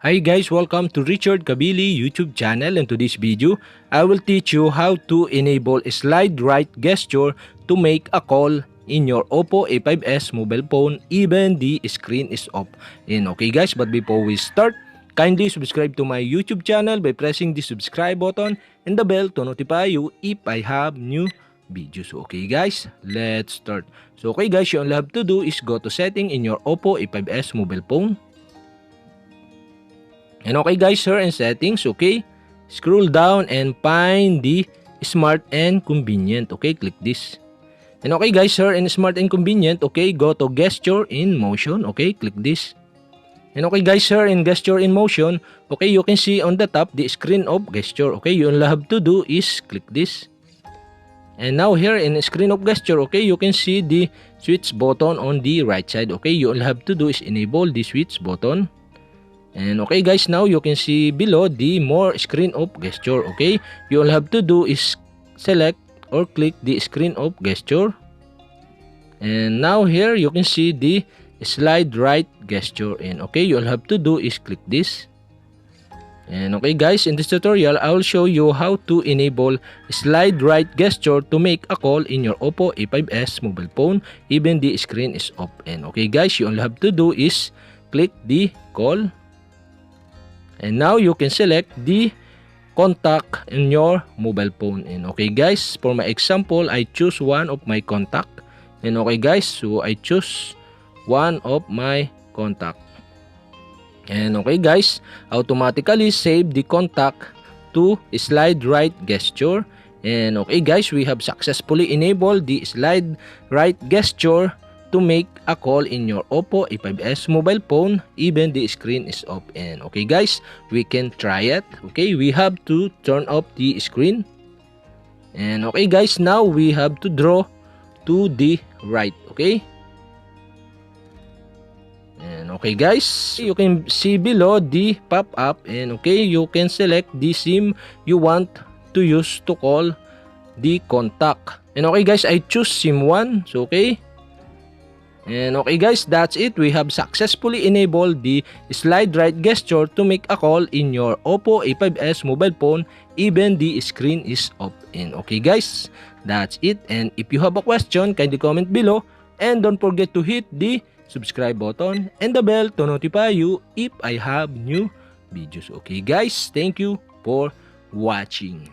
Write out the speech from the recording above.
Hi guys, welcome to Richard Cabile YouTube channel, and to this video, I will teach you how to enable slide right gesture to make a call in your Oppo A5s mobile phone even the screen is off. And okay guys, but before we start, kindly subscribe to my YouTube channel by pressing the subscribe button and the bell to notify you if I have new videos. Okay guys, let's start. So okay guys, you all have to do is go to setting in your Oppo A5s mobile phone. And okay guys, here in settings, okay, scroll down and find the smart and convenient. Okay, click this. And okay guys, here in smart and convenient, okay, go to gesture in motion. Okay, click this. And okay guys, here in gesture in motion, okay, you can see on the top the screen of gesture. Okay, you all have to do is click this. And now here in screen of gesture, okay, you can see the switch button on the right side. Okay, you all have to do is enable the switch button. And okay guys, now you can see below the more screen of gesture. Okay, you all have to do is select or click the screen of gesture. And now here you can see the slide right gesture, and okay, you all have to do is click this. And okay guys, in this tutorial I will show you how to enable slide right gesture to make a call in your Oppo A5s mobile phone even the screen is off. And okay guys, you all have to do is click the call. And now you can select the contact in your mobile phone. And okay guys, for my example, I choose one of my contact. And okay guys, so I choose one of my contact. And okay guys, automatically save the contact to slide right gesture. And okay guys, we have successfully enabled the slide right gesture to make a call in your Oppo A5s mobile phone even the screen is off. And okay guys, we can try it. Okay, we have to turn off the screen. And okay guys, now we have to draw to the right. Okay, and okay guys, you can see below the pop-up, and okay, you can select the SIM you want to use to call the contact. And okay guys, I choose SIM 1. So okay. And okay guys, that's it. We have successfully enabled the slide right gesture to make a call in your Oppo A5s mobile phone even the screen is off. And okay guys, that's it. And if you have a question, kindly comment below, and don't forget to hit the subscribe button and the bell to notify you if I have new videos. Okay guys, thank you for watching.